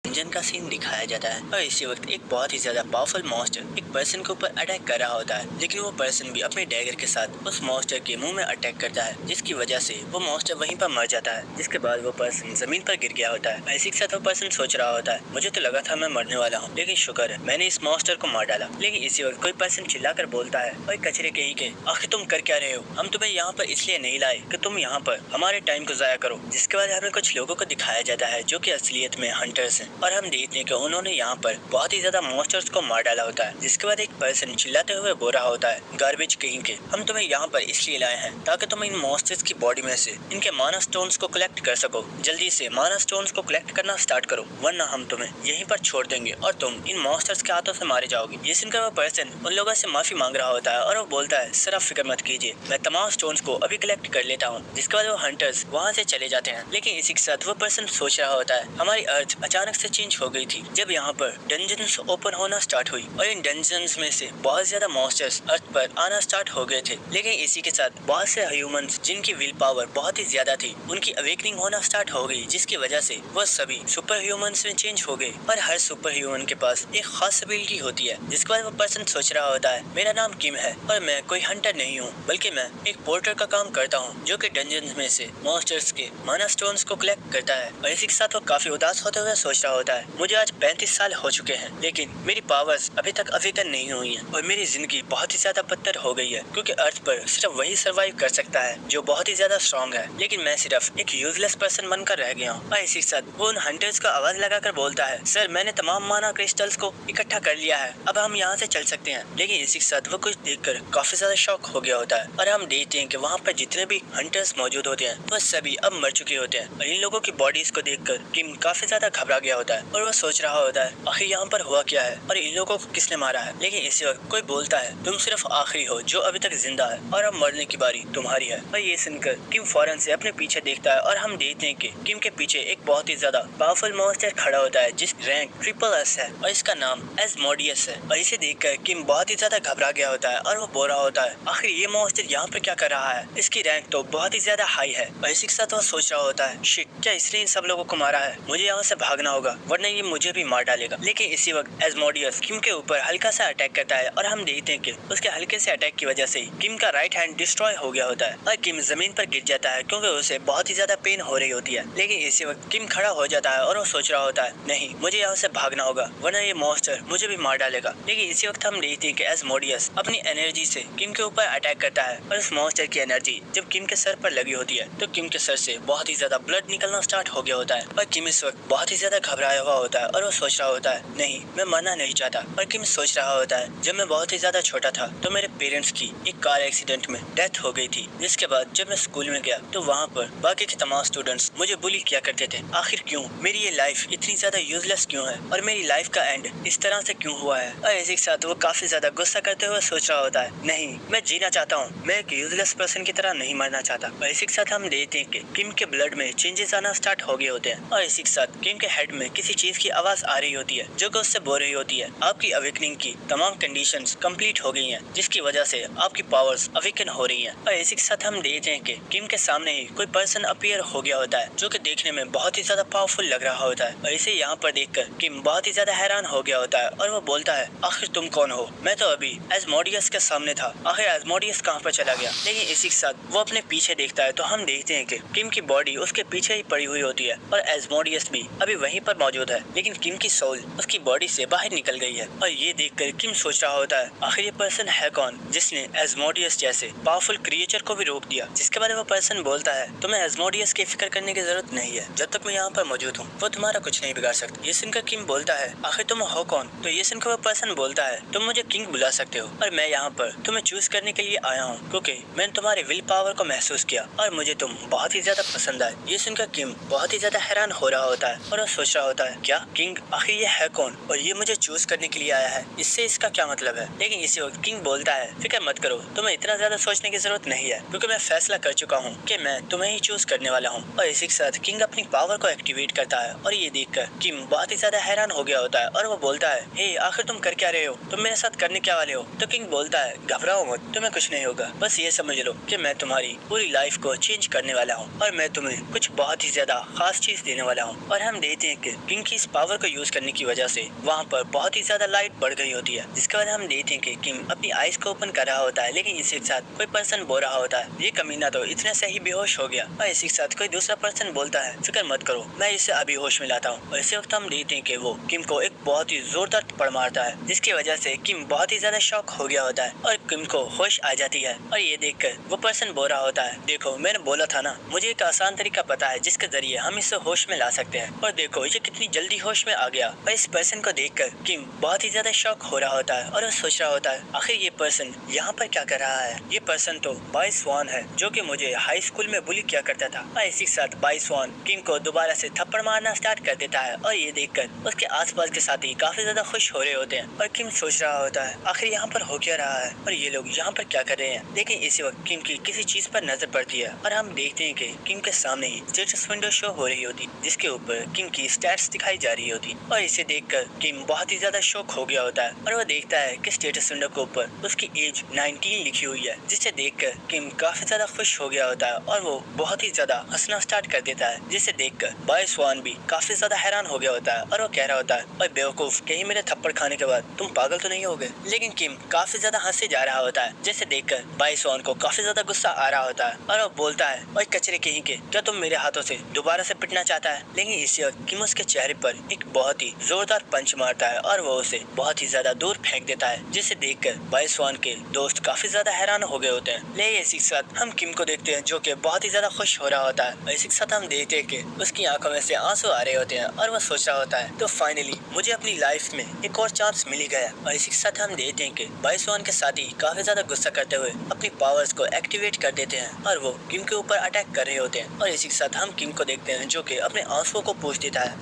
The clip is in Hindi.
इंजन का सीन दिखाया जाता है और इसी वक्त एक बहुत ही ज्यादा पावरफुल मॉन्स्टर एक पर्सन के ऊपर अटैक कर रहा होता है, लेकिन वो पर्सन भी अपने डैगर के साथ उस मॉन्स्टर के मुंह में अटैक करता है, जिसकी वजह से वो मॉन्स्टर वहीं पर मर जाता है। जिसके बाद वो पर्सन जमीन पर गिर गया होता है। इसी के साथ वो पर्सन सोच रहा होता है, मुझे तो लगा था मैं मरने वाला हूँ, लेकिन शुक्र है मैंने इस मॉन्स्टर को मार डाला। लेकिन इसी वक्त कोई पर्सन चिल्लाकर बोलता है, ओए कचरे कहीं के, आखिर तुम कर क्या रहे हो? हम तुम्हें यहाँ पर इसलिए नहीं लाए कि तुम यहाँ पर हमारे टाइम को जाया करो। जिसके बाद हमें कुछ लोगों को दिखाया जाता है जो कि असलियत में हंटर्स हैं, और हम देखते हैं कि उन्होंने यहाँ पर बहुत ही ज्यादा मॉन्स्टर्स को मार डाला होता है। जिसके बाद एक पर्सन चिल्लाते हुए बोल रहा होता है, गार्बेज कहीं के, हम तुम्हें यहाँ पर इसलिए लाए हैं ताकि तुम इन मॉन्स्टर्स की बॉडी में से इनके माना स्टोन्स को कलेक्ट कर सको। जल्दी से माना स्टोन्स को कलेक्ट करना स्टार्ट करो, वरना हम तुम्हें यहीं पर छोड़ देंगे और तुम इन मॉन्स्टर्स के हाथों से मारे जाओगे। ये सुनकर वो पर्सन उन लोगों से माफी मांग रहा होता है और वो बोलता है, सर आप फिक्र मत कीजिए, मैं तमाम स्टोन्स को अभी कलेक्ट कर लेता हूँ। जिसके बाद वो हंटर्स वहाँ से चले जाते हैं। लेकिन इसी के साथ वो पर्सन सोच रहा होता है, हमारी अर्थ अचानक से चेंज हो गई थी जब यहाँ पर डंजन्स ओपन होना स्टार्ट हुई और इन डंजन्स में से बहुत ज्यादा मॉन्स्टर्स अर्थ पर आना स्टार्ट हो गए थे। लेकिन इसी के साथ बहुत से ह्यूमंस जिनकी विल पावर बहुत ही ज्यादा थी, उनकी अवेकनिंग होना स्टार्ट हो गई, जिसकी वजह से वो सभी सुपर ह्यूमंस में चेंज हो गए। और हर सुपर ह्यूमन के पास एक खास एबिलिटी होती है। जिसके बाद वो पर्सन सोच रहा होता है, मेरा नाम किम है और मैं कोई हंटर नहीं हूँ, बल्कि मैं एक पोर्टर का काम करता हूँ जो कि डंजन्स में से मॉन्स्टर्स के माना स्टोन्स को कलेक्ट करता है। और इसी के साथ वो काफी उदास होते हुए सोच रहा होता है, मुझे आज 35 साल हो चुके हैं, लेकिन मेरी पावर्स अभी तक अवेकन नहीं हुई हैं और मेरी जिंदगी बहुत ही ज्यादा बदतर हो गई है, क्योंकि अर्थ पर सिर्फ वही सर्वाइव कर सकता है जो बहुत ही ज्यादा स्ट्रॉन्ग है। लेकिन मैं सिर्फ एक यूजलेस पर्सन बनकर रह गया हूँ। और इसी के साथ वो उन हंटर्स को आवाज लगाकर बोलता है, सर मैंने तमाम माना क्रिस्टल्स को इकट्ठा कर लिया है, अब हम यहाँ से चल सकते हैं। लेकिन इसी के साथ वो कुछ देखकर काफी ज्यादा शॉक हो गया होता है और हम देखते हैं कि वहाँ पर जितने भी हंटर्स मौजूद होते हैं वो सभी अब मर चुके होते हैं। और इन लोगों की बॉडीज को देखकर किम काफी ज्यादा घबरा गया होता है और वो सोच रहा होता है, आखिर यहाँ पर हुआ क्या है और इन लोगों को किसने मारा है। लेकिन इसी वक्त कोई बोलता है, तुम सिर्फ आखिरी हो जो अभी तक जिंदा है और अब मरने की बारी तुम्हारी है। और ये सुनकर किम फौरन से अपने पीछे देखता है और हम देखते हैं कि किम के पीछे एक बहुत ही ज्यादा पावरफुल मॉन्स्टर खड़ा होता है जिस रैंक SSS है और इसका नाम एस्मोडियस है। और इसे देखकर किम बहुत ही ज्यादा घबरा गया होता है और वो बोल रहा होता है, आखिर ये मॉन्स्टर यहाँ पर क्या कर रहा है, इसकी रैंक तो बहुत ही ज्यादा हाई है। और इसी के साथ वो सोच रहा होता है, शिट, क्या इसने इन सब लोगों को मारा है, मुझे यहाँ से भागना होगा वरना ये मुझे भी मार डालेगा। लेकिन इसी वक्त एस्मोडियस किम के ऊपर हल्का सा अटैक करता है और हम देखते हैं कि उसके हल्के से अटैक की वजह से किम का राइट हैंड डिस्ट्रॉय हो गया होता है और किम जमीन पर गिर जाता है क्योंकि उसे बहुत ही ज्यादा पेन हो रही होती है। लेकिन इसी वक्त किम खड़ा हो जाता है और वो सोच रहा होता है, नहीं, मुझे यहाँ से भागना होगा वरना ये मॉन्स्टर मुझे भी मार डालेगा। लेकिन इसी वक्त हम देखते हैं कि एस्मोडियस अपनी एनर्जी से किम के ऊपर अटैक करता है और उस मॉन्स्टर की एनर्जी जब किम के सर पर लगी होती है तो किम के सर से बहुत ही ज्यादा ब्लड निकलना स्टार्ट हो गया होता है और किम इस वक्त बहुत ही ज्यादा घबराया हुआ होता है और वो सोच रहा होता है, नहीं, मैं मरना नहीं चाहता। और किम सोच रहा होता है, जब मैं बहुत ही ज्यादा छोटा था तो मेरे पेरेंट्स की एक कार एक्सीडेंट में डेथ हो गई थी, जिसके बाद जब मैं स्कूल में गया तो वहाँ पर बाकी के तमाम स्टूडेंट्स मुझे बुली किया करते थे। आखिर क्यों, मेरी ये लाइफ इतनी ज्यादा यूजलेस क्यों है और मेरी लाइफ का एंड इस तरह से क्यों हुआ है। और इसी के साथ वो काफी ज्यादा गुस्सा करते हुए सोच रहा होता है, नहीं, मैं जीना चाहता हूँ, मैं एक यूजलेस पर्सन की तरह नहीं मरना चाहता। और इसी के साथ हम देखते हैं कि किम के ब्लड में चेंजेस आना स्टार्ट हो गए होते हैं और इसी के साथ किम के हेड में किसी चीज की आवाज आ रही होती है जो कि उससे बोल रही होती है, आपकी अवेकनिंग की तमाम कंडीशंस कंप्लीट हो गई हैं, जिसकी वजह से आपकी पावर्स अवेकन हो रही हैं। और इसी के साथ हम देखते हैं कि किम के सामने ही कोई पर्सन अपीयर हो गया होता है जो कि देखने में बहुत ही ज्यादा पावरफुल लग रहा होता है। और इसे यहाँ पर देखकर किम बहुत ही ज्यादा हैरान हो गया होता है और वो बोलता है, आखिर तुम कौन हो, मैं तो अभी एस्मोडियस के सामने था, आखिर एस्मोडियस कहाँ पर चला गया। लेकिन इसी के साथ वो अपने पीछे देखता है तो हम देखते हैं कि किम की बॉडी उसके पीछे ही पड़ी हुई होती है और एस्मोडियस भी अभी वहीं पर मौजूद है, लेकिन किम की सोल उसकी बॉडी से बाहर निकल गई है। और ये देखकर किम सोच रहा होता है, आखिर ये पर्सन है कौन जिसने एस्मोडियस जैसे पावरफुल क्रिएचर को भी रोक दिया। जिसके बाद वो पर्सन बोलता है, तुम्हें एस्मोडियस की फिक्र करने की जरूरत नहीं है, जब तक मैं यहाँ पर मौजूद हूँ वो तुम्हारा कुछ नहीं बिगाड़ सकता। ये सुनकर किम बोलता है, आखिर तुम हो कौन। तो ये सुनकर वो पर्सन बोलता है, तुम मुझे किंग बुला सकते हो और मैं यहाँ पर तुम्हें चूज करने के लिए आया हूँ क्योंकि मैंने तुम्हारे विल पावर को महसूस किया और मुझे तुम बहुत ही ज्यादा पसंद आए। ये सुनकर किम बहुत ही ज्यादा हैरान हो रहा होता है और वो सोच रहा होता है, क्या किंग, आखिर ये है कौन और ये मुझे चूज करने के लिए आया है, इससे इसका क्या मतलब है। लेकिन इसी वक्त किंग बोलता है, फिक्र मत करो, तुम्हें इतना ज्यादा सोचने की जरूरत नहीं है क्योंकि मैं फैसला कर चुका हूँ कि मैं तुम्हें ही चूज करने वाला हूँ। और इसी के साथ किंग अपनी पावर को एक्टिवेट करता है और ये देखकर किम बहुत ही ज्यादा हैरान हो गया होता है और वो बोलता है, हे, आखिर तुम कर क्या रहे हो, तुम मेरे साथ करने क्या वाले हो। तो किंग बोलता है, घबराओ मत, तुम्हें कुछ नहीं होगा, बस ये समझ लो कि मैं तुम्हारी पूरी लाइफ को चेंज करने वाला हूँ और मैं तुम्हें कुछ बहुत ही ज्यादा खास चीज देने वाला हूँ। और हम देखते हैं कि किम की इस पावर को यूज करने की वजह से वहाँ पर बहुत ही ज्यादा लाइट बढ़ गई होती है, जिसके बाद हम देखते हैं कि किम अपनी आइज को ओपन कर रहा होता है, लेकिन इसी के साथ कोई पर्सन बोल रहा होता है ये कमीना तो इतने से ही बेहोश हो गया। और इसी के साथ कोई दूसरा पर्सन बोलता है फिक्र मत करो, मैं इसे अभी होश में लाता हूँ। और इसी वक्त हम देखते हैं कि वो किम को एक बहुत ही जोरदार थप्पड़ मारता है, जिसकी वजह से किम बहुत ही ज्यादा शॉक हो गया होता है और किम को होश आ जाती है। और ये देखकर वो पर्सन बोल रहा होता है देखो मैंने बोला था ना, मुझे एक आसान तरीका पता है जिसके जरिए हम इसे होश में ला सकते हैं। और देखो ये कितनी जल्दी होश में आ गया। और इस पर्सन को देखकर किम बहुत ही ज्यादा शॉक हो रहा होता है और वो सोच रहा होता है आखिर ये पर्सन यहाँ पर क्या कर रहा है। ये पर्सन तो बाय स्वान है जो कि मुझे हाई स्कूल में बुली किया करता था। और इसी के साथ बाय स्वान किम को दोबारा से थप्पड़ मारना स्टार्ट कर देता है और ये देखकर उसके आसपास के साथी काफी ज्यादा खुश हो रहे होते हैं। और किम सोच रहा होता है आखिर यहाँ पर हो क्या रहा है और ये लोग यहाँ पर क्या कर रहे हैं। लेकिन इसी वक्त किम की किसी चीज पर नजर पड़ती है और हम देखते हैं कि किम के सामने ही स्टेटस विंडो शो हो रही होती, जिसके ऊपर किम की स्टैट्स दिखाई जा रही होती। और इसे देखकर किम बहुत ही ज्यादा शॉक हो गया होता है और वो देखता है कि स्टेटस विंडो के ऊपर उसकी एज 19 लिखी हुई है, जिसे देखकर किम काफी ज्यादा खुश हो गया होता है और वो बहुत ही ज्यादा हंसना स्टार्ट कर देता है, जिसे देखकर बाय स्वान भी काफी ज्यादा हैरान हो गया होता है और वो कह रहा होता है ओए बेवकूफ, कहीं मेरे थप्पड़ खाने के बाद तुम पागल तो नहीं हो गए। लेकिन किम काफी ज्यादा हंसे जा रहा होता है, जिसे देखकर बाय स्वान को काफी ज्यादा गुस्सा आ रहा होता है और वो बोलता है ओए कचरे कहीं के, क्या तुम मेरे हाथों से दोबारा से पिटना चाहता है। लेकिन इसी वक्त किम उसके चेहरे पर एक बहुत ही जोरदार पंच मारता है और वो उसे बहुत ही ज्यादा दूर फेंक देता है, जिसे देखकर बाय स्वान के दोस्त काफी ज्यादा हैरान हो गए होते हैं। लेकिन इसी के साथ हम किम को देखते हैं जो कि बहुत ही ज्यादा खुश हो रहा होता है। इसी के साथ हम देखते हैं कि उसकी आंखों में से आंसू आ रहे होते हैं और वो सोच रहा होता है तो फाइनली मुझे अपनी लाइफ में एक और चांस मिल गया। और इसी के साथ हम देखते हैं कि बाय स्वान के साथी काफी ज्यादा गुस्सा करते हुए अपनी पावर्स को एक्टिवेट कर देते हैं और वो किम के ऊपर अटैक कर रहे होते हैं। और इसी के साथ हम किम को देखते हैं जो कि अपने आंसुओं को पोंछ देता है